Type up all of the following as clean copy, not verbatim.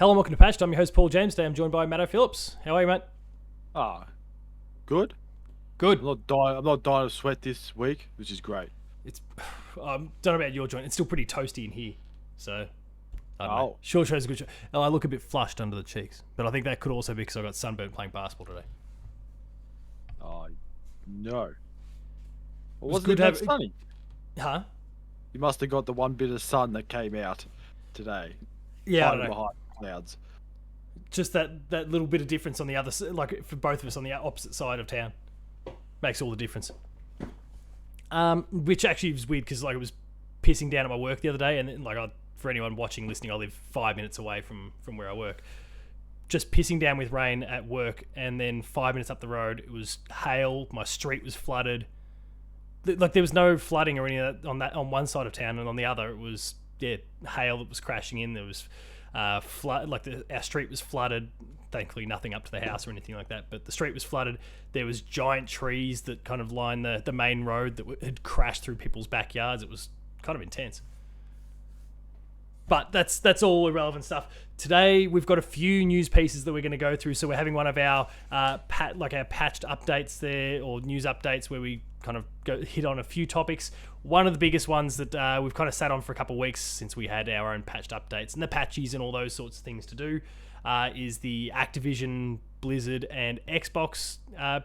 Hello and welcome to Patched. I'm your host, Paul James. Today I'm joined by Matto Phillips. How are you, mate? Good. Good. I'm not dying of sweat this week, which is great. It's don't know about your joint. It's still pretty toasty in here. So, I don't know. Oh. Sure shows a good show. Oh, I look a bit flushed under the cheeks. But I think that could also be because I got sunburned playing basketball today. Oh, no. Well, was wasn't good it to that have- sunny? Huh? You must have got the one bit of sun that came out today. Yeah, I don't hiding know. behind clouds. Just that little bit of difference on the other like for both of us on the opposite side of town makes all the difference. Which actually was weird because like it was pissing down at my work the other day, and like for anyone watching, listening, I live 5 minutes away from where I work. Just pissing down with rain at work, and then 5 minutes up the road, it was hail. My street was flooded. Like there was no flooding or any of that on one side of town, and on the other, it was hail that was crashing in. There was flood, like our street was flooded. Thankfully, nothing up to the house or anything like that, but the street was flooded. There was giant trees that kind of lined the main road that had crashed through people's backyards. It was kind of intense. But that's all irrelevant stuff. Today we've got a few news pieces that we're going to go through. So we're having one of our our patched updates there, or news updates, where we kind of hit on a few topics. One of the biggest ones that we've kind of sat on for a couple of weeks since we had our own patched updates and the patchies and all those sorts of things to do is the Activision, Blizzard, and Xbox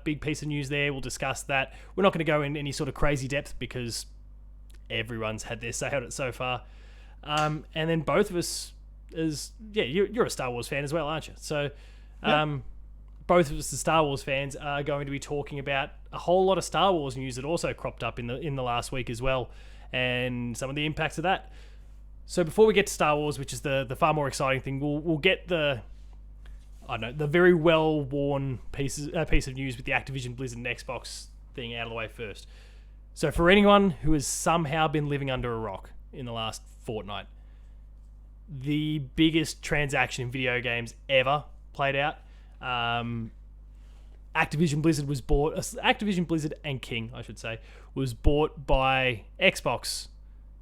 big piece of news there. We'll discuss that. We're not going to go in any sort of crazy depth because everyone's had their say on it so far. And then both of us, you're a Star Wars fan as well, aren't you? So both of us as Star Wars fans are going to be talking about a whole lot of Star Wars news that also cropped up in the last week as well, and some of the impacts of that. So before we get to Star Wars, which is the far more exciting thing, we'll get the very well-worn piece of news with the Activision, Blizzard, and Xbox thing out of the way first. So for anyone who has somehow been living under a rock in the last fortnight, the biggest transaction in video games ever played out. Activision Blizzard was bought. Activision Blizzard and King, I should say, was bought by Xbox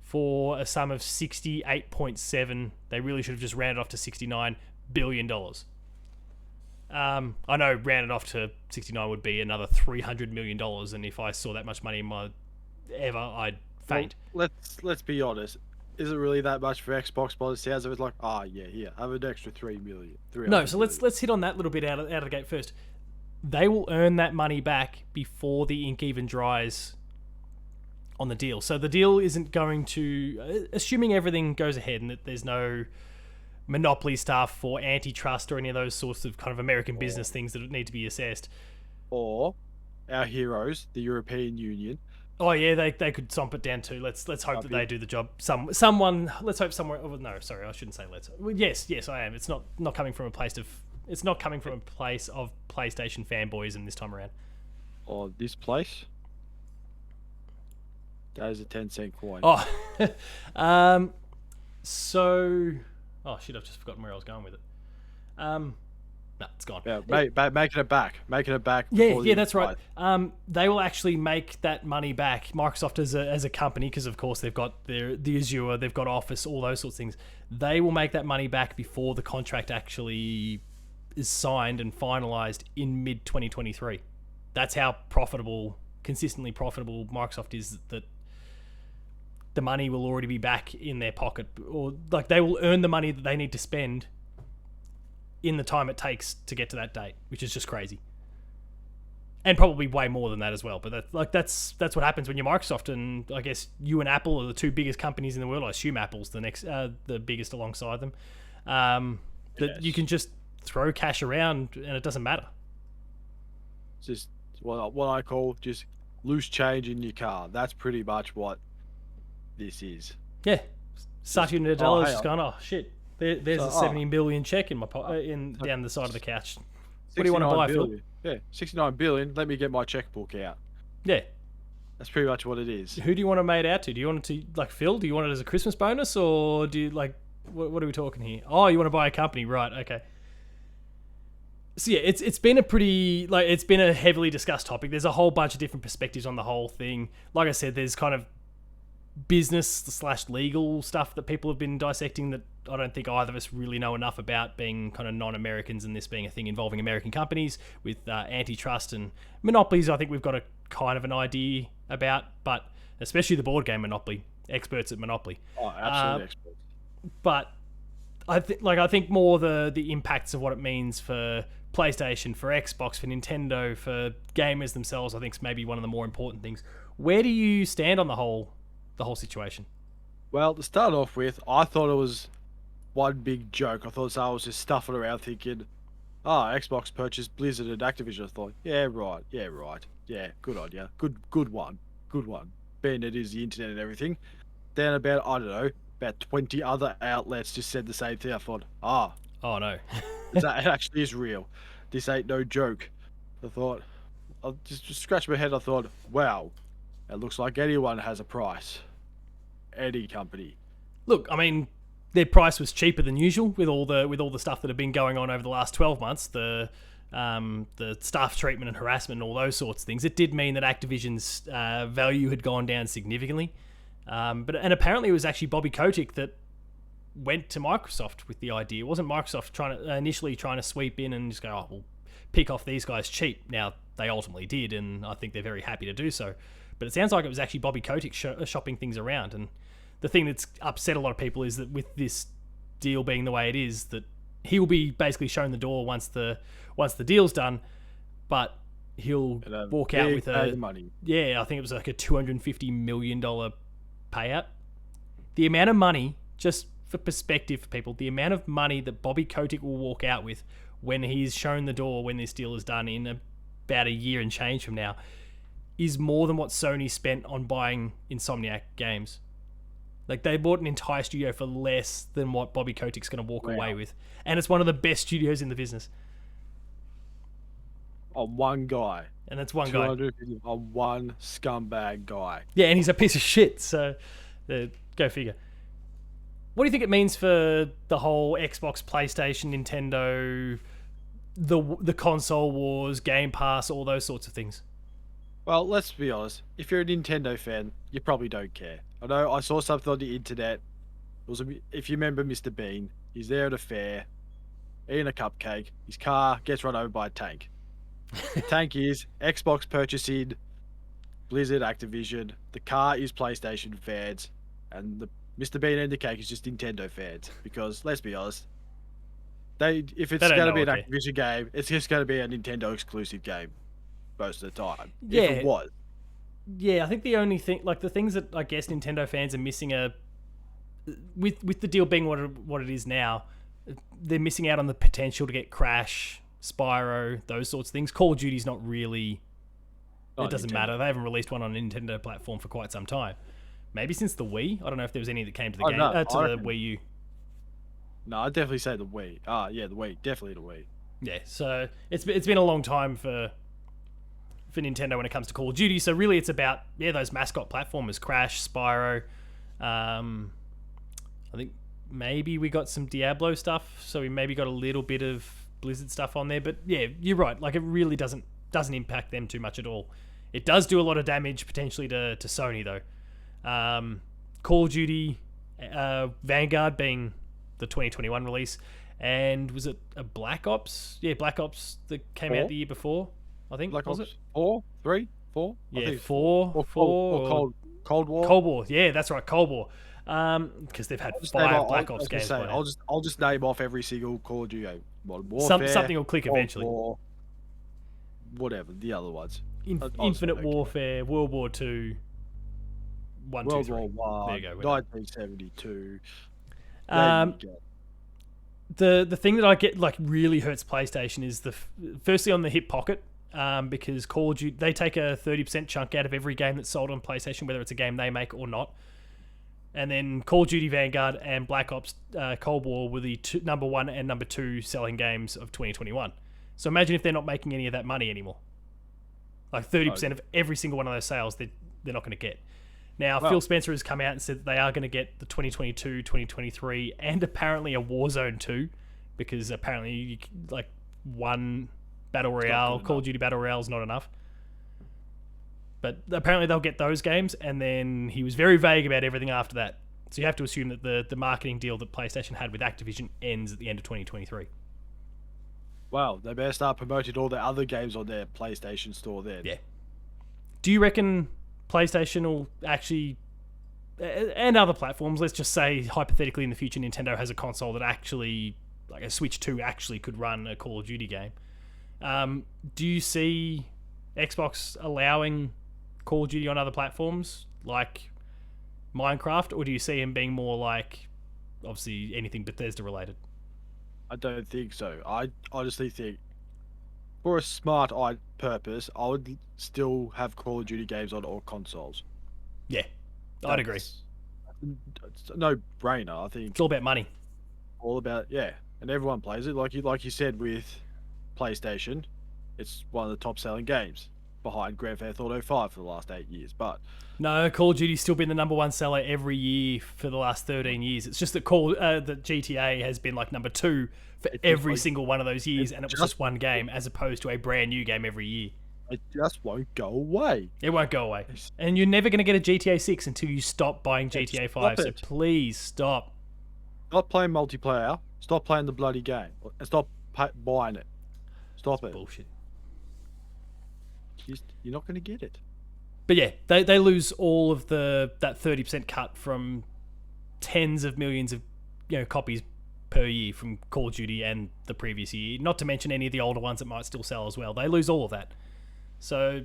for a sum of 68.7. They really should have just rounded off to $69 billion. I know rounded off to 69 would be another $300 million, and if I saw that much money in my ever, I'd faint. Well, let's be honest. Is it really that much for Xbox? By the sounds of it, it's like, have an extra $3 million. No, so let's hit on that little bit out of the gate first. They will earn that money back before the ink even dries on the deal. So the deal isn't going to, assuming everything goes ahead and that there's no monopoly stuff or antitrust or any of those sorts of kind of American business things that need to be assessed. Or our heroes, the European Union. Oh yeah, they could stomp it down too. Let's hope that they do the job. Someone. Let's hope somewhere. Oh, no, sorry, I shouldn't say let's. Well, yes, I am. It's not coming from a place of. It's not coming from a place of PlayStation fanboys. this time around. Or this place. That is a 10-cent coin. Oh, so. Oh shit! I've just forgotten where I was going with it. No, it's gone. Yeah, making it back. Yeah, that's right. They will actually make that money back. Microsoft as a company, because of course they've got the Azure, they've got Office, all those sorts of things. They will make that money back before the contract actually is signed and finalized in mid 2023. That's how consistently profitable Microsoft is. That the money will already be back in their pocket, or like they will earn the money that they need to spend in the time it takes to get to that date, which is just crazy, and probably way more than that as well. But that's what happens when you're Microsoft, and I guess you and Apple are the two biggest companies in the world. I assume Apple's the biggest alongside them. That you can just throw cash around and it doesn't matter. It's just what I call just loose change in your car. That's pretty much what this is. Yeah, Satya Nadella's just gone, oh shit. There's a 70 million check in my down the side of the couch. What do you want to buy, Phil? Yeah, 69 billion. Let me get my checkbook out. Yeah. That's pretty much what it is. Who do you want it made out to? Do you want it to, Phil, do you want it as a Christmas bonus, or do you, what are we talking here? Oh, you want to buy a company, right, okay. So yeah, it's been it's been a heavily discussed topic. There's a whole bunch of different perspectives on the whole thing. Like I said, there's kind of business/legal stuff that people have been dissecting that I don't think either of us really know enough about, being kind of non-Americans and this being a thing involving American companies with antitrust and monopolies. I think we've got a kind of an idea about, but especially the board game Monopoly, experts at Monopoly. Oh, absolutely experts. But I think more the impacts of what it means for PlayStation, for Xbox, for Nintendo, for gamers themselves, I think is maybe one of the more important things. Where do you stand on the whole situation? Well, to start off with, I thought it was one big joke. I thought I was just stuffing around thinking, Xbox purchased Blizzard and Activision. I thought, yeah, right. Yeah, good on you. Good one. Being it is the internet and everything. Then about 20 other outlets just said the same thing. I thought, oh no. that actually is real. This ain't no joke. I just scratched my head. I thought, wow, it looks like anyone has a price. Any company. Look, I mean, their price was cheaper than usual with all the stuff that had been going on over the last 12 months. The staff treatment and harassment and all those sorts of things. It did mean that Activision's value had gone down significantly. But apparently it was actually Bobby Kotick that went to Microsoft with the idea. It wasn't Microsoft initially trying to sweep in and just go, oh, we'll pick off these guys cheap. Now, they ultimately did, and I think they're very happy to do so. But it sounds like it was actually Bobby Kotick shopping things around. And the thing that's upset a lot of people is that with this deal being the way it is, that he will be basically shown the door once the deal's done, but he'll walk out with money. Yeah, I think it was like a $250 million payout. The amount of money, just for perspective for people, the amount of money that Bobby Kotick will walk out with when he's shown the door, when this deal is done in about a year and change from now, is more than what Sony spent on buying Insomniac Games. Like, they bought an entire studio for less than what Bobby Kotick's going to walk away with. And it's one of the best studios in the business. On one guy. And that's one guy. On one scumbag guy. Yeah, and he's a piece of shit, so go figure. What do you think it means for the whole Xbox, PlayStation, Nintendo, the console wars, Game Pass, all those sorts of things? Well, let's be honest. If you're a Nintendo fan, you probably don't care. I know I saw something on the internet. It was if you remember Mr. Bean, he's there at a fair, eating a cupcake. His car gets run over by a tank. The tank is Xbox purchasing Blizzard, Activision. The car is PlayStation fans, and the Mr. Bean and the cake is just Nintendo fans. Because let's be honest, if it's going to be an Activision game, it's just going to be a Nintendo exclusive game most of the time. Yeah. If it was. Yeah, I think the only thing, like the things that I guess Nintendo fans are missing are, with the deal being what it is now, they're missing out on the potential to get Crash, Spyro, those sorts of things. Call of Duty's not really, it doesn't matter. They haven't released one on a Nintendo platform for quite some time. Maybe since the Wii. I don't know if there was any that came to the the Wii U. No, I'd definitely say the Wii. Yeah, the Wii. Definitely the Wii. Yeah, so it's been a long time for Nintendo when it comes to Call of Duty. So really it's about, those mascot platformers, Crash, Spyro. I think maybe we got some Diablo stuff, so we maybe got a little bit of Blizzard stuff on there. But yeah, you're right. Like, it really doesn't impact them too much at all. It does do a lot of damage potentially to Sony though. Call of Duty Vanguard being the 2021 release, and was it a Black Ops? Yeah, Black Ops that came out the year before, I think. Black was Ops it 4? 3? 4? Yeah, 4. Or Cold War. Cold War. Yeah, that's right, Cold War. Because they've had 5 Black Ops games. I'll just name off every single Call of Duty. Modern Warfare, something will click eventually. War, whatever the other ones. Infinite Warfare, World War II, 1, 2, 3. World War There you go. 1972. The thing that I get like really hurts PlayStation is firstly on the hip pocket, because Call of Duty, they take a 30% chunk out of every game that's sold on PlayStation, whether it's a game they make or not. And then Call of Duty Vanguard and Black Ops Cold War were the number 1 and number 2 selling games of 2021. So imagine if they're not making any of that money anymore. Like 30% of every single one of those sales they're not going to get. Now, Phil Spencer has come out and said that they are going to get the 2022, 2023, and apparently a Warzone 2, because apparently one Battle Royale, Call of Duty Battle Royale is not enough. But apparently they'll get those games, and then he was very vague about everything after that. So you have to assume that the marketing deal that PlayStation had with Activision ends at the end of 2023. Wow, they better start promoting all the other games on their PlayStation Store then. Yeah. Do you reckon PlayStation will actually, and other platforms, let's just say hypothetically in the future Nintendo has a console that actually, like a Switch 2 actually could run a Call of Duty game. Do you see Xbox allowing Call of Duty on other platforms like Minecraft, or do you see them being more like, obviously, anything Bethesda related? I don't think so. I honestly think, for a smart purpose, I would still have Call of Duty games on all consoles. Yeah, I'd agree. It's a no-brainer. I think It's all about money. all about, yeah, and everyone plays it. Like you said with PlayStation, it's one of the top-selling games behind Grand Theft Auto 5 for the last 8 years. But No, Call of Duty's still been the number one seller every year for the last 13 years. It's just that that GTA has been like number 2 for every single one of those years, and it was just one game as opposed to a brand new game every year. it just won't go away. It won't go away. And you're never going to get a GTA 6 until you stop buying GTA 5, so please stop. Stop playing multiplayer. Stop playing the bloody game. And stop buying it. Stop it. Bullshit. You're not going to get it. But yeah, they lose all of that 30% cut from tens of millions of copies per year from Call of Duty and the previous year. Not to mention any of the older ones that might still sell as well. They lose all of that. So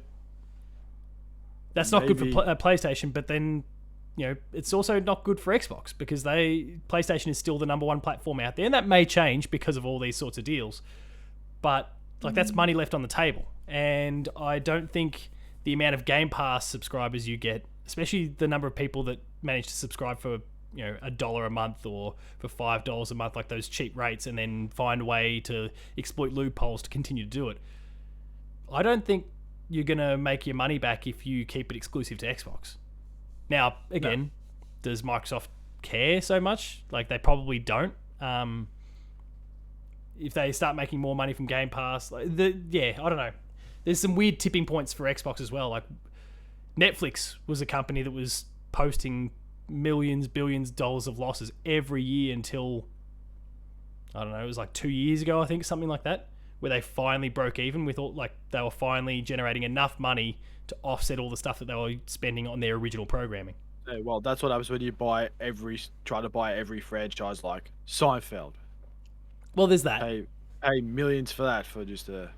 that's not good for PlayStation. But then it's also not good for Xbox because PlayStation is still the number one platform out there, and that may change because of all these sorts of deals. But that's money left on the table, and I don't think the amount of Game Pass subscribers you get, especially the number of people that manage to subscribe for $1 a month or for $5 a month, like those cheap rates, and then find a way to exploit loopholes to continue to do it. I don't think you're gonna make your money back if you keep it exclusive to Xbox. Now, again, does Microsoft care so much? Like, they probably don't. If they start making more money from Game Pass, I don't know. There's some weird tipping points for Xbox as well. Like, Netflix was a company that was posting millions, billions of dollars of losses every year until, I don't know, it was like 2 years ago, I think, something like that, where they finally broke even with they were finally generating enough money to offset all the stuff that they were spending on their original programming. Yeah, well, that's what happens when you try to buy every franchise like Seinfeld. Well, there's that. Pay millions for that for just a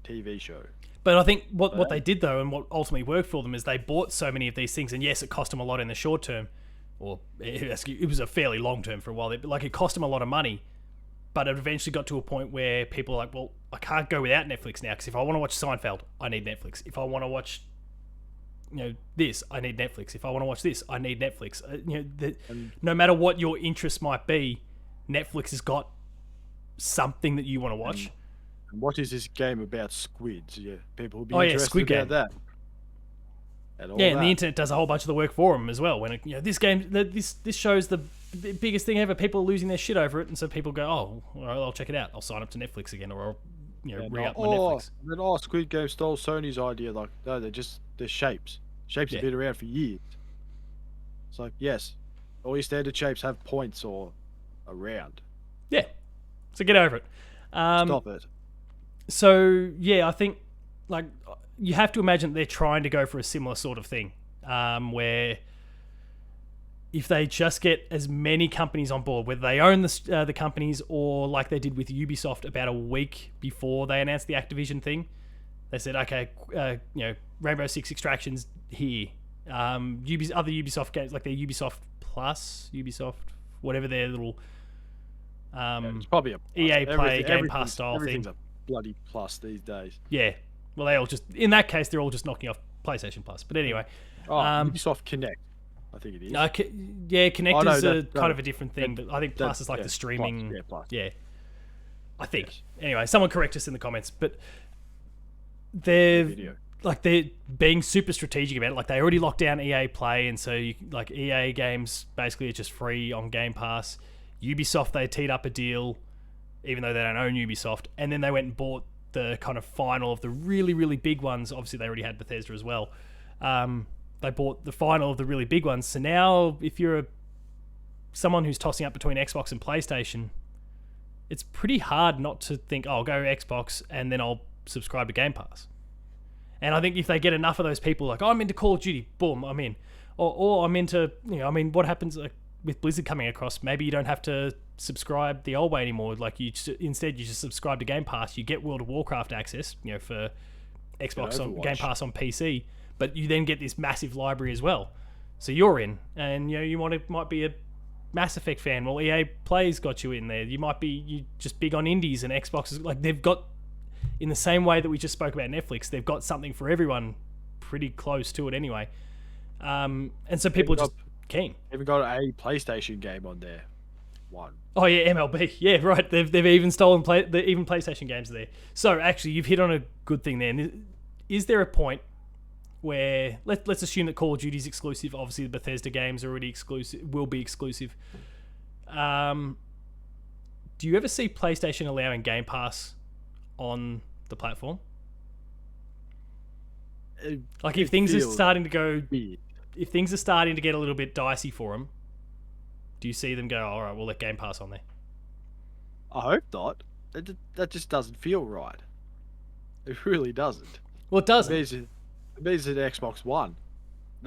TV show. But I think what they did, though, and what ultimately worked for them is they bought so many of these things, and yes, it cost them a lot in the short term, or it was a fairly long term for a while. It cost them a lot of money, but it eventually got to a point where people are like, well, I can't go without Netflix now, because if I want to watch Seinfeld, I need Netflix. If I want to watch this, I need Netflix. If I want to watch this, I need Netflix. No matter what your interest might be, Netflix has got something that you want to watch. And what is this game about squids? Yeah, people will be interested Squid about Game. that. And the internet does a whole bunch of the work for them as well. When this game, this show's the biggest thing ever. People are losing their shit over it, and so people go, "Oh, all right, I'll check it out. I'll sign up to Netflix again, or I'll re-up my Netflix." Then Squid Game stole Sony's idea. Like, no, they're shapes. Shapes have been around for years. It's like, yes, all your standard shapes have points or around. Yeah, so get over it. Stop it. So yeah, I think you have to imagine they're trying to go for a similar sort of thing, where if they just get as many companies on board, whether they own the companies or like they did with Ubisoft about a week before they announced the Activision thing, they said, okay, Rainbow Six Extraction's here. Other Ubisoft games, like their Ubisoft Plus, whatever their little it's probably a EA Play Game Pass style everything's thing. A bloody plus these days. Yeah. Well, they all just, in that case, they're all just knocking off PlayStation Plus. But anyway. Ubisoft Connect, I think it is. Connect is kind of a different thing, but I think Plus is like the streaming. Plus. Yeah. I think. Yes. Anyway, someone correct us in the comments. But they're being super strategic about it. Like, they already locked down EA Play, and so EA games basically are just free on Game Pass. Ubisoft, they teed up a deal, even though they don't own Ubisoft, and then they went and bought the kind of final of the really, really big ones. Obviously, they already had Bethesda as well. They bought the final of the really big ones. So now, if you're a someone who's tossing up between Xbox and PlayStation, it's pretty hard not to think, oh, I'll go Xbox and then I'll subscribe to Game Pass. And I think if they get enough of those people, like, oh, I'm into Call of Duty, boom, I'm in. Or I'm into, what happens with Blizzard coming across? Maybe you don't have to subscribe the old way anymore. Like, instead you just subscribe to Game Pass. You get World of Warcraft access, for Xbox on Game Pass on PC, but you then get this massive library as well. So you're in, and might be a Mass Effect fan. Well, EA Play's got you in there. You just big on indies, and Xbox is like, they've got, in the same way that we just spoke about Netflix, they've got something for everyone pretty close to it anyway. And so people are just keen. Even got a PlayStation game on there. One. Oh yeah, MLB. Yeah, right. They've even stolen even PlayStation games there. So actually, you've hit on a good thing there. Is there a point where let's assume that Call of Duty is exclusive? Obviously, the Bethesda games are already exclusive. Will be exclusive. Do you ever see PlayStation allowing Game Pass on the platform? Like if things are starting to go, if things are starting to get a little bit dicey for them, do you see them go, all right, we'll let Game Pass on there? I hope not. That just doesn't feel right. It really doesn't. Well, it doesn't. It means an Xbox One.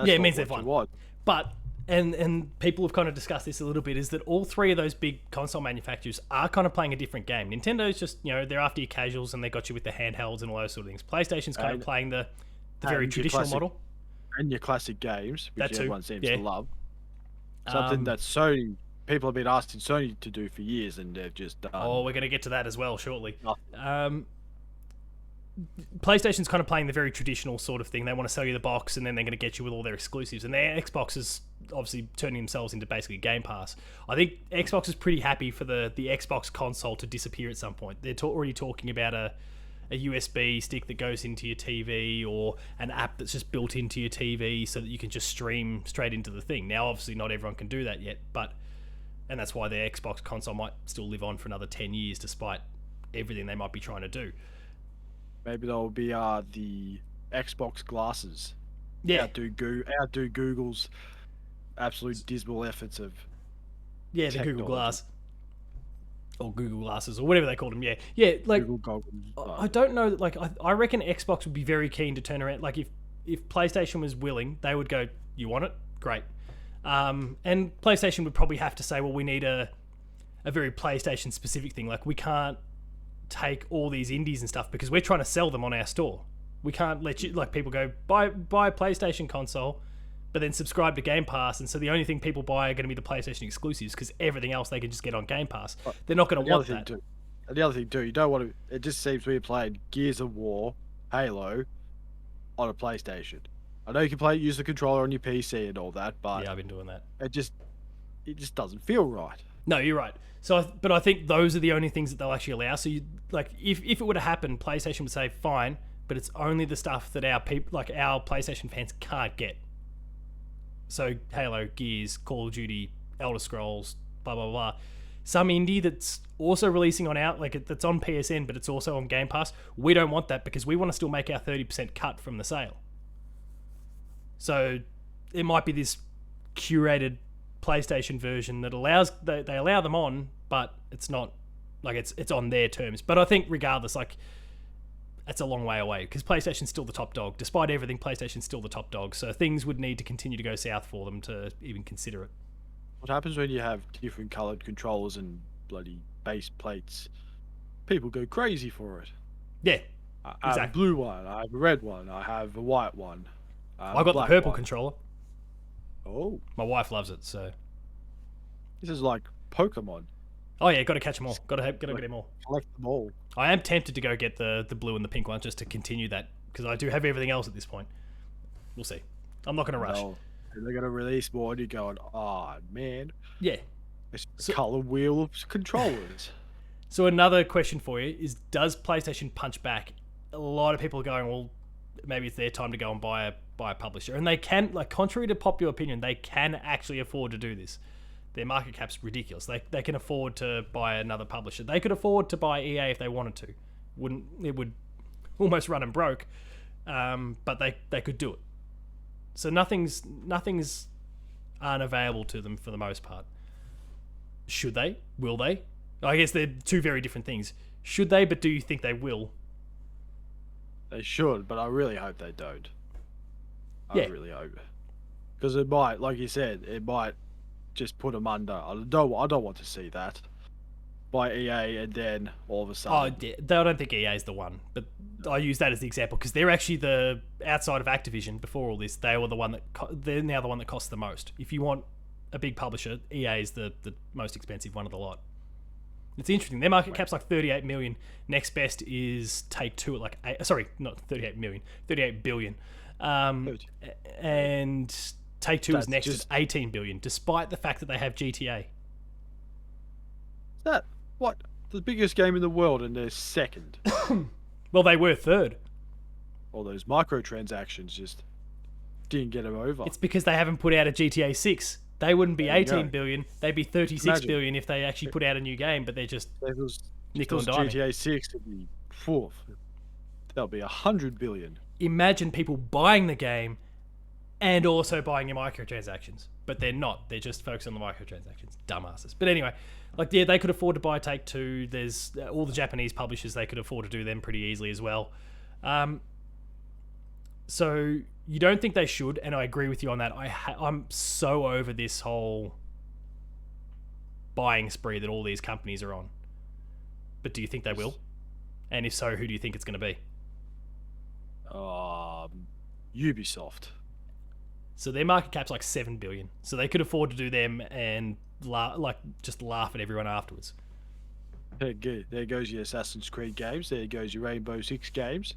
Yeah, it means they've won. But and people have kind of discussed this a little bit, is that all three of those big console manufacturers are kind of playing a different game. Nintendo's just, they're after your casuals and they got you with the handhelds and all those sort of things. PlayStation's kind of playing the very traditional model. And your classic games, which everyone seems to love. Something that people have been asking Sony to do for years, and they've just done. Oh, we're going to get to that as well shortly. PlayStation's kind of playing the very traditional sort of thing. They want to sell you the box, and then they're going to get you with all their exclusives. And their Xbox is obviously turning themselves into basically Game Pass. I think Xbox is pretty happy for the Xbox console to disappear at some point. They're already talking about a USB stick that goes into your TV, or an app that's just built into your TV so that you can just stream straight into the thing. Now, obviously, not everyone can do that yet, and that's why their Xbox console might still live on for another 10 years despite everything they might be trying to do. Maybe there'll be the Xbox glasses. Yeah. Outdo Google's absolute dismal efforts of the Google Glass. Or Google Glasses, or whatever they called them. Yeah, like Google Goggles. I don't know. Like I reckon Xbox would be very keen to turn around. Like if PlayStation was willing, they would go, "You want it? Great." And PlayStation would probably have to say, "Well, we need a very PlayStation specific thing. Like we can't take all these indies and stuff because we're trying to sell them on our store. We can't let you people go buy a PlayStation console, but then subscribe to Game Pass, and so the only thing people buy are going to be the PlayStation exclusives because everything else they can just get on Game Pass. They're not going to want that. And the other thing too, you don't want to. It just seems weird playing Gears of War, Halo, on a PlayStation. I know you can use the controller on your PC and all that, but yeah, I've been doing that. It just doesn't feel right. No, you're right. So, but I think those are the only things that they'll actually allow. So, if it were to happen, PlayStation would say fine, but it's only the stuff that our PlayStation fans can't get. So Halo, Gears, Call of Duty, Elder Scrolls, blah blah blah. Some indie that's also releasing on that's on PSN, but it's also on Game Pass. We don't want that because we want to still make our 30% cut from the sale. So it might be this curated PlayStation version that they allow them on, but it's not it's on their terms. But I think regardless, that's a long way away because PlayStation's still the top dog. Despite everything, PlayStation's still the top dog. So things would need to continue to go south for them to even consider it. What happens when you have different coloured controllers and bloody base plates? People go crazy for it. Yeah, I have a blue one, I have a red one, I have a white one. I got the purple controller. Oh. My wife loves it, so. This is like Pokemon. Oh yeah, got to catch them all. Got to get them all. Collect them all. I am tempted to go get the blue and the pink one just to continue that because I do have everything else at this point. We'll see. I'm not going to rush. No, they're going to release more and you're going, oh man. Yeah. It's the colour wheel of controllers. So another question for you is, does PlayStation punch back? A lot of people are going, well, maybe it's their time to go and buy a publisher. And they can, contrary to popular opinion, they can actually afford to do this. Their market cap's ridiculous. They can afford to buy another publisher. They could afford to buy EA if they wanted to. It would almost run them broke, but they could do it. So nothing's unavailable to them for the most part. Should they? Will they? I guess they're two very different things. Should they? But do you think they will? They should, but I really hope they don't. Yeah. I really hope, because it might, like you said, it might just put them under. I don't want to see that by EA, and then all of a Oh, sudden, yeah, I don't think EA is the one, but I use that as the example because they're actually the outside of Activision. Before all this, they were the one that they're now the one that costs the most. If you want a big publisher, EA is the most expensive one of the lot. It's interesting. Their market cap's like 38 million. Next best is Take-Two at like not 38 million, 38 billion. And Take-Two is next at 18 billion, despite the fact that they have GTA. that what the biggest game in the world, and they're second. Well, they were third. All those microtransactions just didn't get them over. It's because they haven't put out a GTA 6. They wouldn't be There you 18 go. billion. They'd be 36 Imagine. billion if they actually put out a new game, but they're just nickel and diming. GTA 6 would be fourth. That'll be 100 billion. Imagine people buying the game and also buying your microtransactions, but they're not. They're just focused on the microtransactions. Dumbasses. But anyway, like, yeah, they could afford to buy Take-Two. There's all the Japanese publishers, they could afford to do them pretty easily as well. So you don't think they should, and I agree with you on that. I'm so over this whole buying spree that all these companies are on. But do you think they will? And if so, who do you think it's going to be? Ubisoft. So their market cap's like 7 billion. So they could afford to do them and just laugh at everyone afterwards. There goes your Assassin's Creed games. There goes your Rainbow Six games.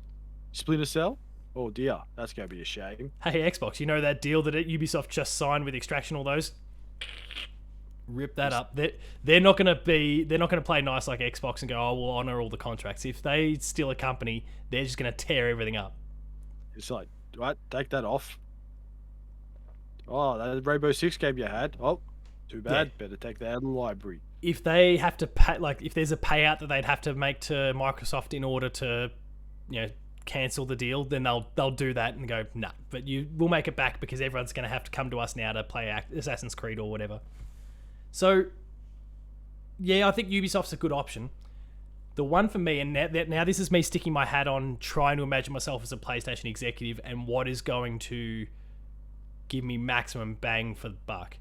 Splinter Cell. Oh dear, that's going to be a shame. Hey, Xbox, you know that deal that Ubisoft just signed with Extraction, all those? Rip that up. They're not going to play nice like Xbox and go, oh, we'll honor all the contracts. If they steal a company, they're just going to tear everything up. It's like, right, take that off. Oh, that Rainbow Six game you had. Oh, too bad. Yeah. Better take that out of the library. If they have to pay, like, if there's a payout that they'd have to make to Microsoft in order to, cancel the deal, then they'll do that and go, nah, but we'll make it back because everyone's going to have to come to us now to play Assassin's Creed or whatever. So, yeah, I think Ubisoft's a good option. The one for me, and now this is me sticking my hat on trying to imagine myself as a PlayStation executive and what is going to give me maximum bang for the buck.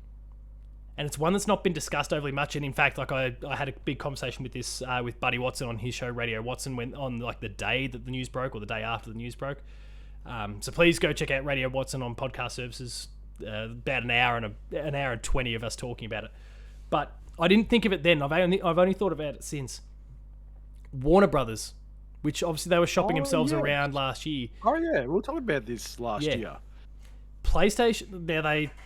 And it's one that's not been discussed overly much. And in fact, like I had a big conversation with this with Buddy Watson on his show Radio Watson when on like the day that the news broke or the day after the news broke. So please go check out Radio Watson on podcast services. About an hour and 20 of us talking about it. But I didn't think of it then. I've only thought about it since. Warner Brothers, which obviously they were shopping themselves around last year. Oh yeah, we were talking about this last year. PlayStation,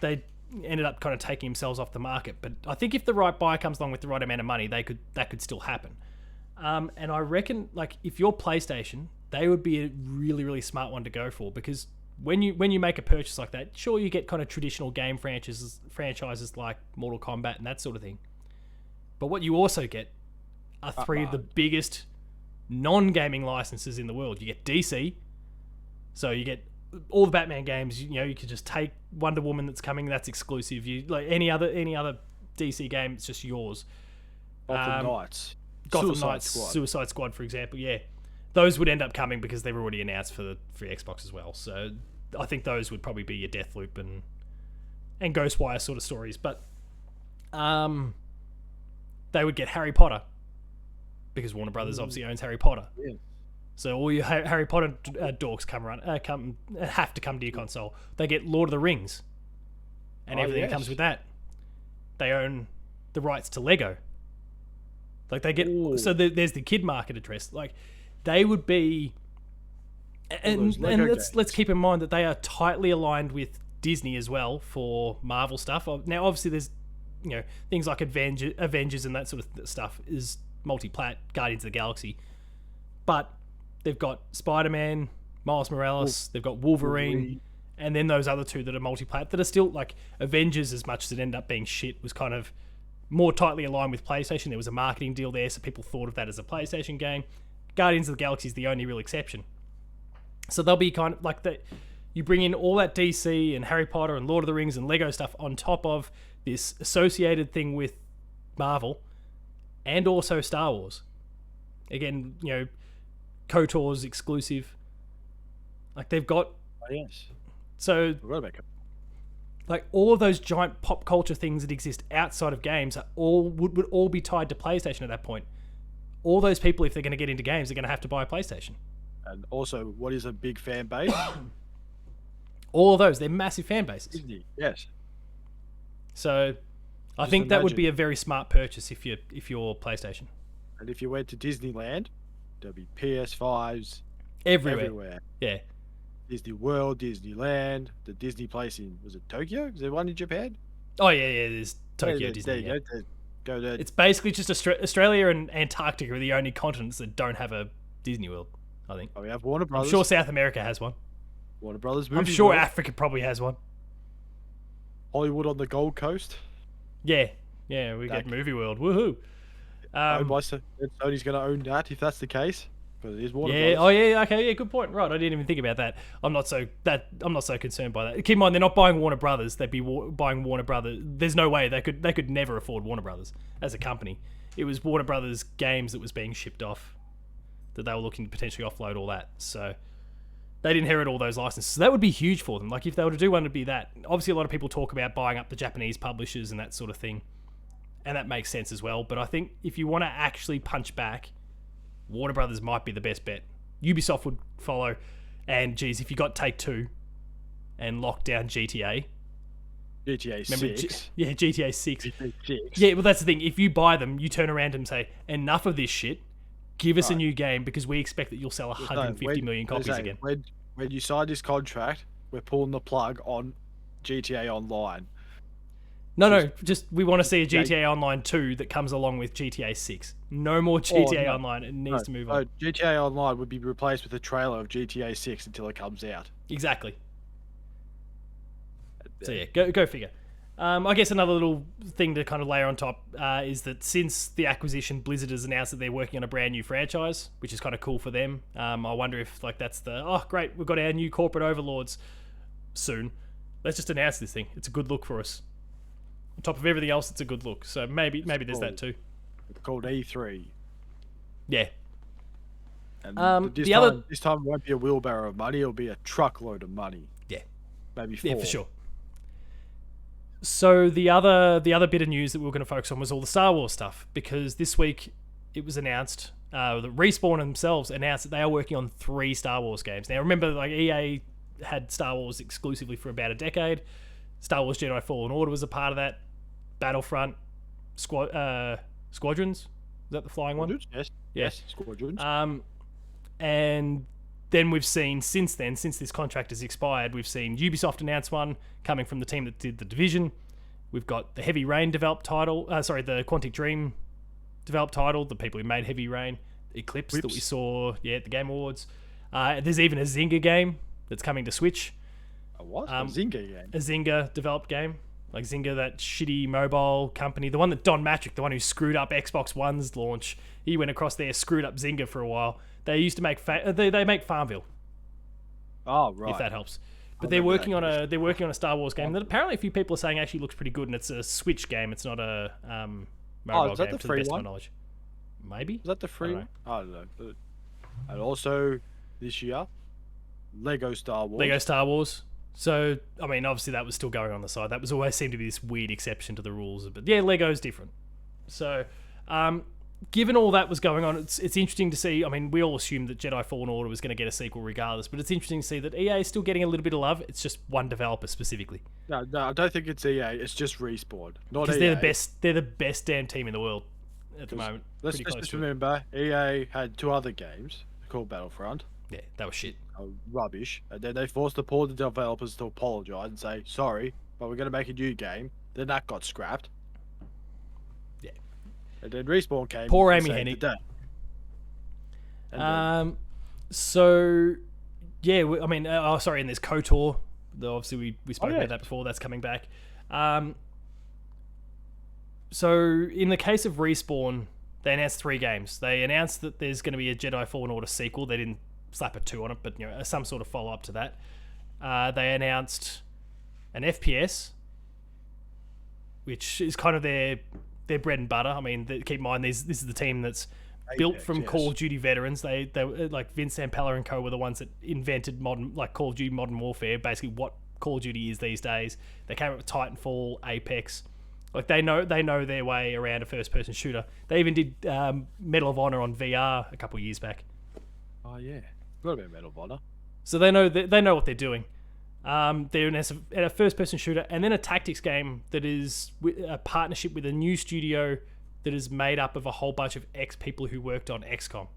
they ended up kind of taking themselves off the market. But I think if the right buyer comes along with the right amount of money, that could still happen. And I reckon, like, if you're PlayStation, they would be a really, really smart one to go for, because when you make a purchase like that, sure, you get kind of traditional game franchises like Mortal Kombat and that sort of thing. But what you also get are three of the biggest non-gaming licenses in the world. You get DC, so you get all the Batman games. You could just take Wonder Woman that's coming, that's exclusive. You like any other DC game, it's just yours. Gotham Knights, Suicide Squad, for example. Yeah, those would end up coming because they were already announced for Xbox as well. So I think those would probably be your Deathloop and Ghostwire sort of stories. But they would get Harry Potter because Warner Brothers obviously owns Harry Potter. Yeah. So all your Harry Potter dorks have to come to your console. They get Lord of the Rings and everything that comes with that. They own the rights to Lego. Like they get so there's the kid market address. Like they would be, and let's keep in mind that they are tightly aligned with Disney as well for Marvel stuff. Now obviously there's things like Avengers and that sort of stuff is multi-plat, Guardians of the Galaxy, but they've got Spider-Man, Miles Morales, they've got Wolverine, and then those other two that are multi-plat that are still like Avengers. As much as it ended up being shit, was kind of more tightly aligned with PlayStation. There was a marketing deal there, so people thought of that as a PlayStation game. Guardians of the Galaxy is the only real exception. So they'll be kind of like that. You bring in all that DC and Harry Potter and Lord of the Rings and Lego stuff on top of this associated thing with Marvel, and also Star Wars. Again, KOTOR's exclusive. Like they've got Oh, yes. so Forgot about it. like all of those giant pop culture things that exist outside of games are would all be tied to PlayStation at that point. All those people, if they're going to get into games, are going to have to buy a PlayStation. And also, what is a big fan base? All of those, they're massive fan bases. Disney. Yes. So I Just think that would imagine. be a very smart purchase if you're PlayStation. And if you went to Disneyland, there'll be PS5s Everywhere. everywhere. Yeah. Disney World, Disneyland, the Disney place in, was it Tokyo? Is there one in Japan? Oh yeah, there's Tokyo There Disney. you Yeah. go there. It's basically just Australia and Antarctica are the only continents that don't have a Disney World, I think. Oh, we have Warner I'm Brothers. sure South America has one. Warner Brothers I'm movie. sure World, Africa probably has one. Hollywood on the Gold Coast. Yeah. Yeah, we get Movie World. Woohoo. Owned by Sony's going to own that if that's the case. Because it is Warner Yeah. Brothers. Oh yeah. Okay. Yeah. Good point. Right. I didn't even think about that. I'm not so concerned by that. Keep in mind, they're not buying Warner Brothers. They'd be buying Warner Brothers. There's no way they could never afford Warner Brothers as a company. It was Warner Brothers games that was being shipped off, that they were looking to potentially offload all that. So they'd inherit all those licenses. So that would be huge for them. Like if they were to do one, it'd be that. Obviously, a lot of people talk about buying up the Japanese publishers and that sort of thing, and that makes sense as well. But I think if you want to actually punch back, Warner Brothers might be the best bet. Ubisoft would follow, and geez, if you got Take-Two and locked down GTA, GTA remember 6. GTA 6. GTA 6. Yeah, well that's the thing. If you buy them, you turn around and say, enough of this shit. Give us a Right. new game because we expect that you'll sell 150 million copies again. When you sign this contract, we're pulling the plug on GTA Online. No, just we want to see a GTA Online 2 that comes along with GTA 6. No more GTA no. Online. It needs to move on. GTA Online would be replaced with a trailer of GTA 6 until it comes out. Exactly. So yeah, go figure. I guess another little thing to kind of layer on top is that since the acquisition, Blizzard has announced that they're working on a brand new franchise, which is kind of cool for them. I wonder if like that's great, we've got our new corporate overlords soon. Let's just announce this thing. It's a good look for us. On top of everything else, it's a good look. So maybe there's that too. It's called E3. Yeah. And this time it won't be a wheelbarrow of money, it'll be a truckload of money. Yeah. Maybe 4. Yeah, for sure. So the other bit of news that we were going to focus on was all the Star Wars stuff, because this week it was announced that Respawn themselves announced that they are working on 3 Star Wars games. Now remember, like EA had Star Wars exclusively for about a decade. Star Wars Jedi Fallen Order was a part of that. Battlefront, Squadrons, is that the flying one? Yes. Yeah. Yes. Squadrons. And then we've seen since this contract has expired, we've seen Ubisoft announce one coming from the team that did The Division. We've got the Heavy Rain developed title, the Quantic Dream developed title, the people who made Heavy Rain, Eclipse that we saw at the Game Awards. There's even a Zynga game that's coming to Switch. A what? A Zynga game? A Zynga developed game. Like Zynga, that shitty mobile company, the one that Don Matrick, the one who screwed up Xbox One's launch, he went across there, screwed up Zynga for a while. They used to make they make Farmville, Oh, right. if that helps. But I they're remember working on a Star Wars game that apparently a few people are saying actually looks pretty good, and it's a Switch game. It's not a mobile is that game the to the free best of my one? knowledge. Maybe. Is that the free I one? I don't know. And also, this year, Lego Star Wars. Lego Star Wars. So, I mean, obviously that was still going on the side. That was always seemed to be this weird exception to the rules. But yeah, Lego's different. So, given all that was going on, it's interesting to see. I mean, we all assumed that Jedi Fallen Order was going to get a sequel regardless, but it's interesting to see that EA is still getting a little bit of love. It's just one developer specifically. No, I don't think it's EA. It's just Respawn. Not Because EA. they're the best damn team in the world at the moment. Let's Pretty close just to it. remember, EA had 2 other games called Battlefront. Yeah, that was shit. Rubbish. And then they forced the poor developers to apologise and say, sorry, but we're going to make a new game. Then that got scrapped. Yeah. And then Respawn came. Poor and Amy saved Hennig. the day. And then- So, yeah, I mean, sorry, and there's KOTOR. Obviously, we spoke yeah. about that before. That's coming back. So, in the case of Respawn, they announced 3 games. They announced that there's going to be a Jedi Fallen Order sequel. They didn't slap a 2 on it, but some sort of follow-up to that. They announced an FPS, which is kind of their their bread and butter. I mean, keep in mind this is the team that's built Apex, from yes. Call of Duty veterans. They were like Vince Zampella and co were the ones that invented modern like Call of Duty Modern Warfare, basically what Call of Duty is these days. They came up with Titanfall, Apex. Like they know their way around a first person shooter. They even did Medal of Honor on VR a couple of years back. Oh yeah, forgot about Medal of Honor. So they know what they're doing. They're in a first-person shooter, and then a tactics game that is a partnership with a new studio that is made up of a whole bunch of ex-people who worked on XCOM.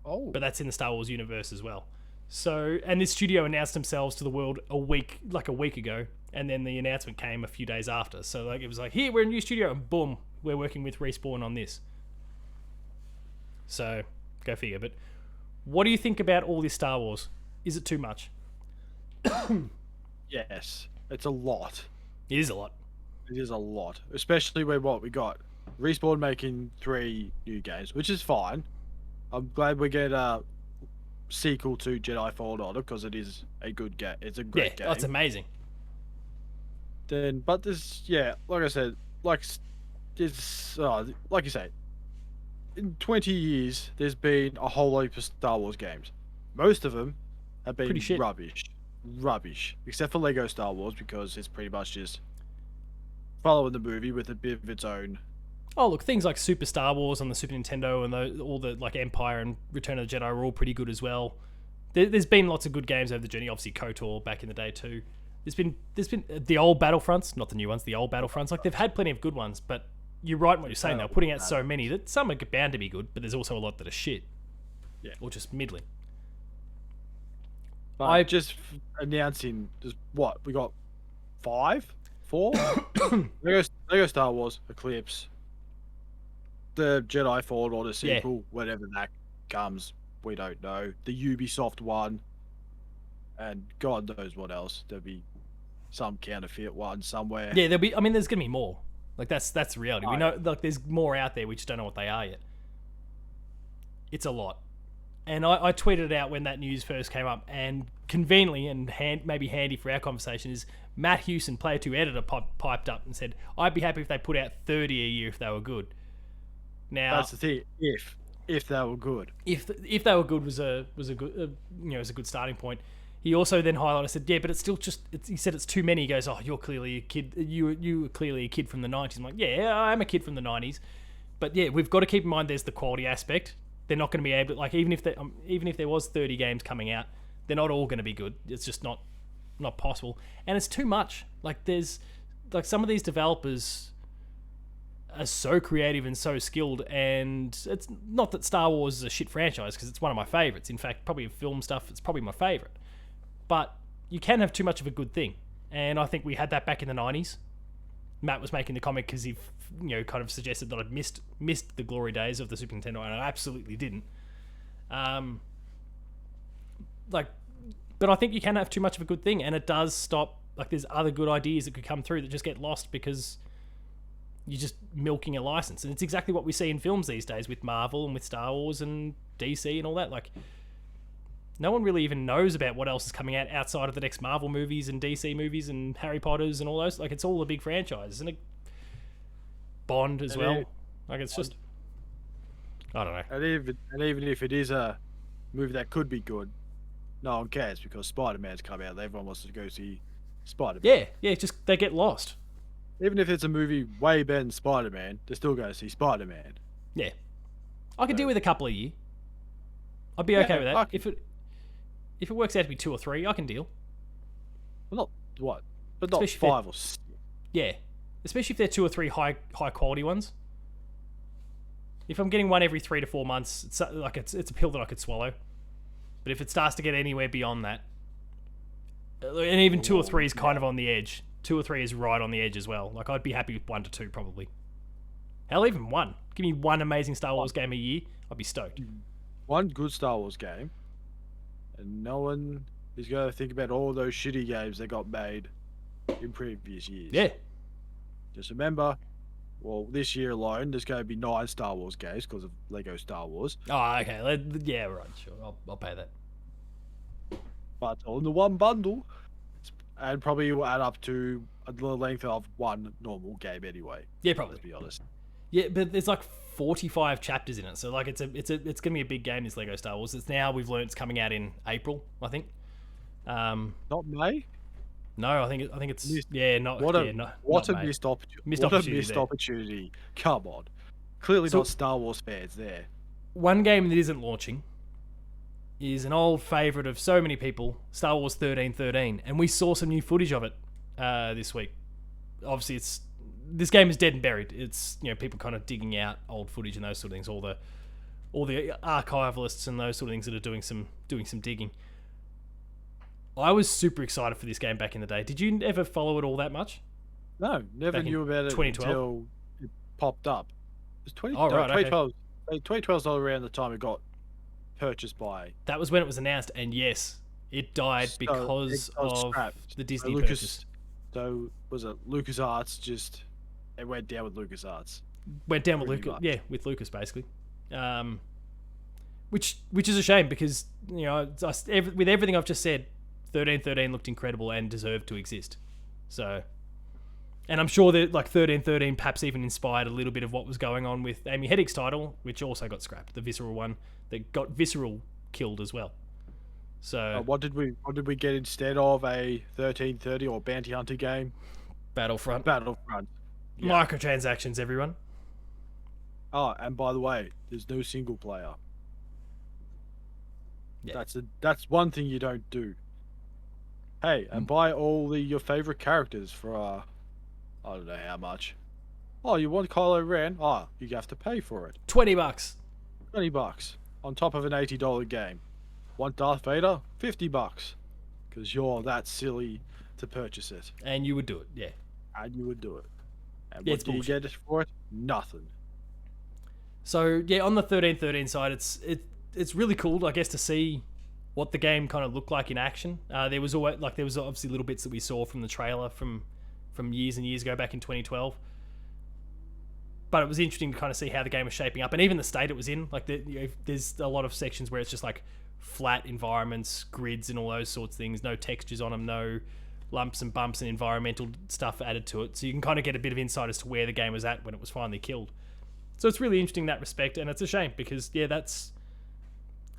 Oh, But that's in the Star Wars universe as well. So, and this studio announced themselves to the world a week ago, and then the announcement came a few days after. So, like, it was like, here, we're a new studio, and boom, we're working with Respawn on this. So, go figure. But what do you think about all this Star Wars? Is it too much? yes, it's a lot. It is a lot. It is a lot, especially when what we got Respawn making 3 new games, which is fine. I'm glad we get a sequel to Jedi Fallen Order because it is a good game. It's a great game. That's amazing. Then, but this, yeah, like I said, like this, like you say, in 20 years, there's been a whole heap of Star Wars games. Most of them have been Pretty shit. rubbish, except for Lego Star Wars because it's pretty much just following the movie with a bit of its own. Oh, look, things like Super Star Wars on the Super Nintendo and all the like Empire and Return of the Jedi were all pretty good as well. There's been lots of good games over the journey. Obviously, KOTOR back in the day too. There's been the old Battlefronts, not the new ones, the old Battlefronts. Like they've had plenty of good ones, but you're right in what you're saying. They're putting out so many that some are bound to be good, but there's also a lot that are shit. Yeah. Or just middling. But just announcing, just what we got, 4 Lego Star Wars Eclipse, the Jedi Fallen Order sequel, whenever that comes, we don't know. The Ubisoft one, and God knows what else. There'll be some counterfeit one somewhere. Yeah, there's gonna be more. Like that's the reality. We know, like, there's more out there. We just don't know what they are yet. It's a lot. And I tweeted it out when that news first came up, and conveniently and maybe handy for our conversation is Matt Hewson, Player 2 editor, piped up and said, "I'd be happy if they put out 30 a year if they were good." Now That's the thing. If they were good. If they were good was a good was a good starting point. He also then highlighted, said, yeah, but it's still just, he said it's too many. He goes, oh, you're clearly a kid. You were clearly a kid from the 90s. I'm like, yeah, I am a kid from the 90s. But yeah, we've got to keep in mind there's the quality aspect. They're not going to be able to, like, even if there was 30 games coming out, they're not all going to be good. It's just not possible. And it's too much. Like, there's, like, some of these developers are so creative and so skilled, and it's not that Star Wars is a shit franchise, because it's one of my favorites. In fact, probably film stuff, it's probably my favorite. But you can have too much of a good thing, and I think we had that back in the 90s. Matt was making the comment because he, kind of suggested that I'd missed the glory days of the Super Nintendo, and I absolutely didn't. But I think you can have too much of a good thing, and it does stop. Like, there's other good ideas that could come through that just get lost because you're just milking a license. And it's exactly what we see in films these days with Marvel and with Star Wars and DC and all that. Like, no one really even knows about what else is coming out outside of the next Marvel movies and DC movies and Harry Potters and all those. Like, it's all a big franchise, isn't it? Bond as well. Like, it's just, I don't know. And even if it is a movie that could be good, no one cares because Spider-Man's come out. Everyone wants to go see Spider-Man. Yeah, just they get lost. Even if it's a movie way better than Spider-Man, they're still going to see Spider-Man. Yeah, I could deal with a couple a year. I'd be okay with that. If it works out to be 2 or 3, I can deal. Well, not but not Especially 5 or 6. Yeah, especially if they're 2 or 3 high quality ones. If I'm getting one every 3 to 4 months, it's a pill that I could swallow. But if it starts to get anywhere beyond that, and even 2 or 3 is kind of on the edge. 2 or 3 is right on the edge as well. Like, I'd be happy with 1 to 2 probably. Hell, even 1. Give me 1 amazing Star Wars game a year. I'd be stoked. 1 good Star Wars game, and no one is going to think about all those shitty games that got made in previous years. Yeah. Just remember, well, this year alone, there's going to be 9 Star Wars games because of Lego Star Wars. Oh, okay. Yeah, right. Sure. I'll pay that. But all in the one bundle, and probably will add up to the length of one normal game anyway. Yeah, probably. Let's be honest. Yeah, but there's like 45 chapters in it, so like it's gonna be a big game. This Lego Star Wars. We've learned it's coming out in April, I think. Not May. No, I think it's Missed- yeah, not What a yeah, not, what not a May. missed opportunity! Missed What a opportunity missed there. opportunity! Come on, clearly So- not Star Wars fans there. One game that isn't launching is an old favorite of so many people, Star Wars 1313, and we saw some new footage of it this week. Obviously, this game is dead and buried. It's people kind of digging out old footage and those sort of things. All the archivalists and those sort of things that are doing some digging. I was super excited for this game back in the day. Did you ever follow it all that much? No, never Back in knew about it 2012? until it popped up. It was 20, Oh, no, right, okay. 2012. 2012 was around the time it got purchased by That was when it was announced, and yes, it died So, because it got of scrapped. the So Disney Lucas. purchase. So was it LucasArts? Just it went down with LucasArts. Went down with Pretty Lucas, much. yeah, with Lucas basically, which is a shame because with everything I've just said, 1313 looked incredible and deserved to exist. So, and I'm sure that like 1313 perhaps even inspired a little bit of what was going on with Amy Henig's title, which also got scrapped, the Visceral one that got Visceral killed as well. So What did we get instead of a 1330 or Bounty Hunter game? Battlefront, Battlefront. Yeah. microtransactions, everyone. Oh, and by the way, there's no single player. Yeah. That's one thing you don't do. Hey, and buy all your favorite characters for I don't know how much. Oh, you want Kylo Ren? Oh, you have to pay for it. $20. $20 on top of an $80 game. Want Darth Vader? $50 because you're that silly to purchase it, And you would do it, yeah. and you would do it. And Yeah, what it's do you bullshit. get for it? Nothing. So yeah, on the 1313 side, it's really cool, I guess, to see what the game kind of looked like in action. There was obviously little bits that we saw from the trailer from years and years ago back in 2012. But it was interesting to kind of see how the game was shaping up, and even the state it was in. Like there's a lot of sections where it's just like flat environments, grids, and all those sorts of things. No textures on them, no lumps and bumps and environmental stuff added to it. So you can kind of get a bit of insight as to where the game was at when it was finally killed. So it's really interesting in that respect, and it's a shame because that's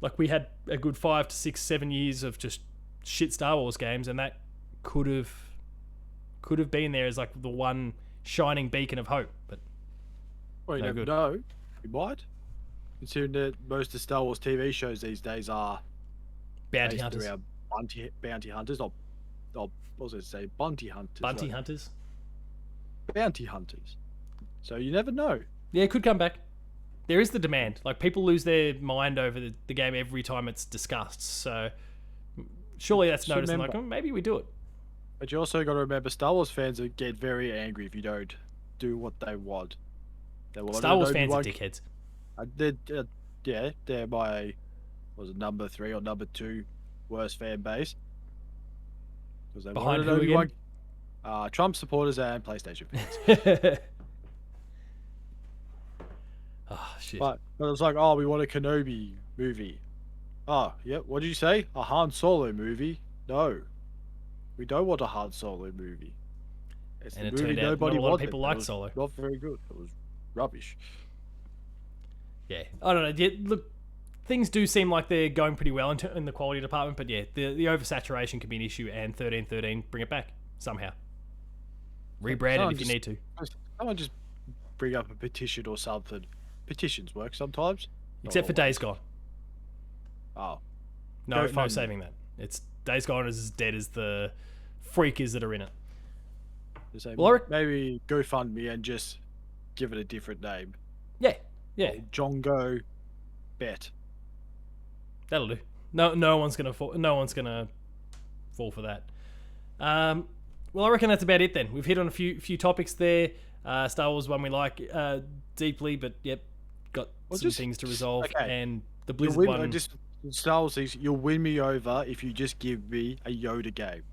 like we had a good 5 to 6, 7 years of just shit Star Wars games, and that could have been there as like the one shining beacon of hope. But Well, you No never good. know. You might. Considering that most of Star Wars TV shows these days are bounty based hunters, around bounty hunters, not what was it say? Bounty hunters. bunty like hunters. bounty hunters. So you never know. Yeah, it could come back. There is the demand. Like people lose their mind over the game every time it's discussed. So surely that's Just noticed. And remember- like, maybe we do it. But you also got to remember, Star Wars fans get very angry if you don't do what they want. They want Star Wars fans are Obi-Wan- dickheads. They're my number 3 or number 2 worst fan base because they Behind wanted who Obi-Wan. again? Trump supporters and PlayStation fans. Oh shit. But it was like, oh, we want a Kenobi movie. Oh, yeah. What did you say? A Han Solo movie? No, we don't want a Han Solo movie. It's And the it movie turned out nobody not a lot of wanted. people It liked was Solo. Not very good. It was rubbish. Yeah, I don't know. Yeah, look, things do seem like they're going pretty well in the quality department, but yeah, the oversaturation could be an issue, and 1313 bring it back somehow. Rebrand it Someone if you just- need to. Someone just bring up a petition or something. Petitions work sometimes. Not Except for always. Days Gone. Oh, No GoFundMe. saving that. It's Days Gone is as dead as the freakers that are in it. they say Well, I rec- maybe GoFundMe and just give it a different name. Yeah, yeah, Jongo Bet. that'll do. No one's gonna fall for that. Well, I reckon that's about it then. We've hit on a few topics there. Star Wars one we like deeply, but yep, got Well, some just- things to resolve, okay. and the You'll Blizzard win, one. just Star Wars things, you'll win me over if you just give me a Yoda game.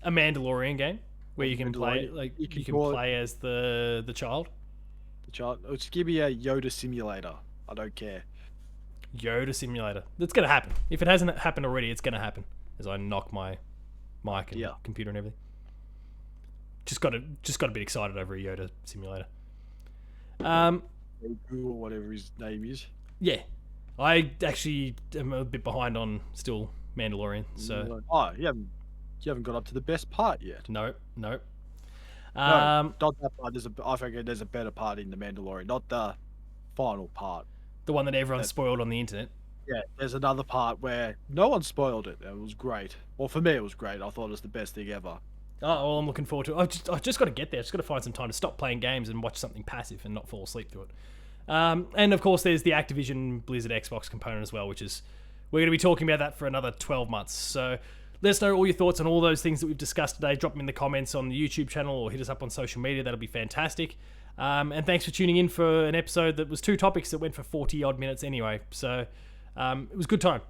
A Mandalorian game where you can play Mandalorian. like You you can can call it- play as the child. The child, just give me a Yoda simulator. I don't care. Yoda simulator. That's gonna happen. If it hasn't happened already, it's gonna happen. As I knock my mic and Yeah. computer and everything. Just got a bit excited over a Yoda simulator. Or whatever his name is. Yeah, I actually am a bit behind on still Mandalorian, so Oh, you haven't got up to the best part yet. no. No, Um, not that part. I think there's a better part in the Mandalorian, not the final part. the one that everyone spoiled on the internet. Yeah, there's another part where no one spoiled it. And it was great. Well, for me, it was great. I thought it was the best thing ever. Oh, well, I'm looking forward to it. I've just got to get there. I've just got to find some time to stop playing games and watch something passive and not fall asleep through it. And of course, there's the Activision Blizzard Xbox component as well, which is we're going to be talking about that for another 12 months. So let us know all your thoughts on all those things that we've discussed today. Drop them in the comments on the YouTube channel or hit us up on social media. That'll be fantastic. And thanks for tuning in for an episode that was 2 topics that went for 40 odd minutes anyway. So it was a good time.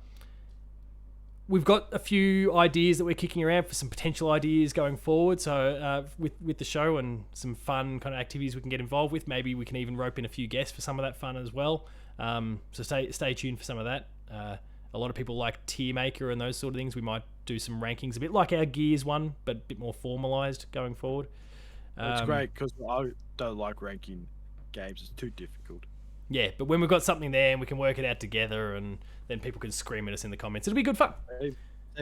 We've got a few ideas that we're kicking around for some potential ideas going forward. So with the show and some fun kind of activities we can get involved with, maybe we can even rope in a few guests for some of that fun as well. So stay tuned for some of that. A lot of people like tier maker and those sort of things. We might do some rankings, a bit like our Gears one, but a bit more formalized going forward. It's great because I don't like ranking games. It's too difficult. Yeah, but when we've got something there and we can work it out together, and then people can scream at us in the comments, it'll be good fun. Hey,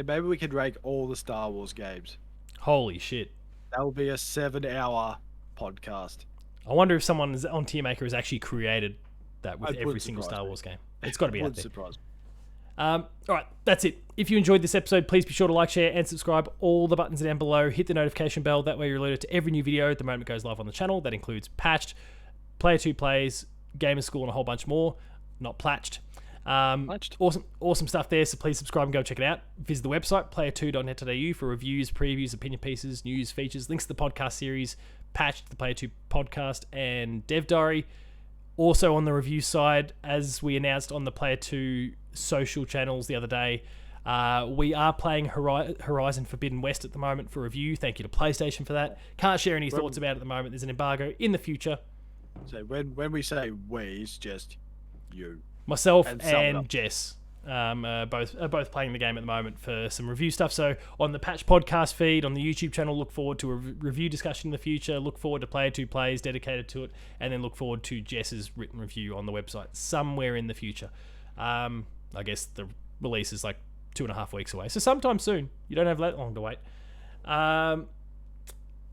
maybe we could rank all the Star Wars games. Holy shit. That will be a 7-hour podcast. I wonder if someone on Tier Maker has actually created that with It every wouldn't single surprise Star me. Wars game. It's got to be out Wouldn't there. surprise me. All right, that's it. If you enjoyed this episode, please be sure to like, share, and subscribe. All the buttons are down below. Hit the notification bell. That way you're alerted to every new video the moment it goes live on the channel. That includes Patched, Player 2 Plays, Gamer School, and a whole bunch more. Not Platched. Platched. Awesome stuff there, so please subscribe and go check it out. Visit the website, player2.net.au, for reviews, previews, opinion pieces, news, features, links to the podcast series, Patched, the Player 2 podcast, and Dev Diary. Also on the review side, as we announced on the Player 2 social channels the other day, we are playing Horizon Forbidden West at the moment for review. Thank you to PlayStation for that. Can't share any thoughts about it at the moment. There's an embargo. In the future, So when we say we, it's just you. myself And sum it and up. Jess are both playing the game at the moment for some review stuff. So on the Patch podcast feed, on the YouTube channel, look forward to a review discussion in the future. Look forward to Player 2 Plays dedicated to it. And then look forward to Jess's written review on the website somewhere in the future. I guess the release is like 2.5 weeks away. So sometime soon. You don't have that long to wait.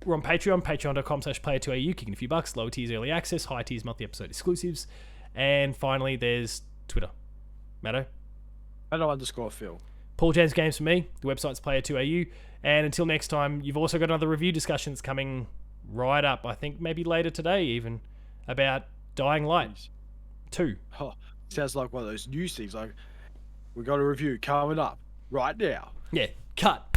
We're on Patreon, patreon.com/player2au, kicking a few bucks, lower tiers early access, high tiers monthly episode exclusives. And finally, there's Twitter. Matto? Matto_Phil. Paul James Games for me. The website's player2au. And until next time, you've also got another review discussion that's coming right up. I think maybe later today even, about Dying Light 2. Oh, sounds like one of those news things. Like, we got a review coming up right now. Yeah, cut.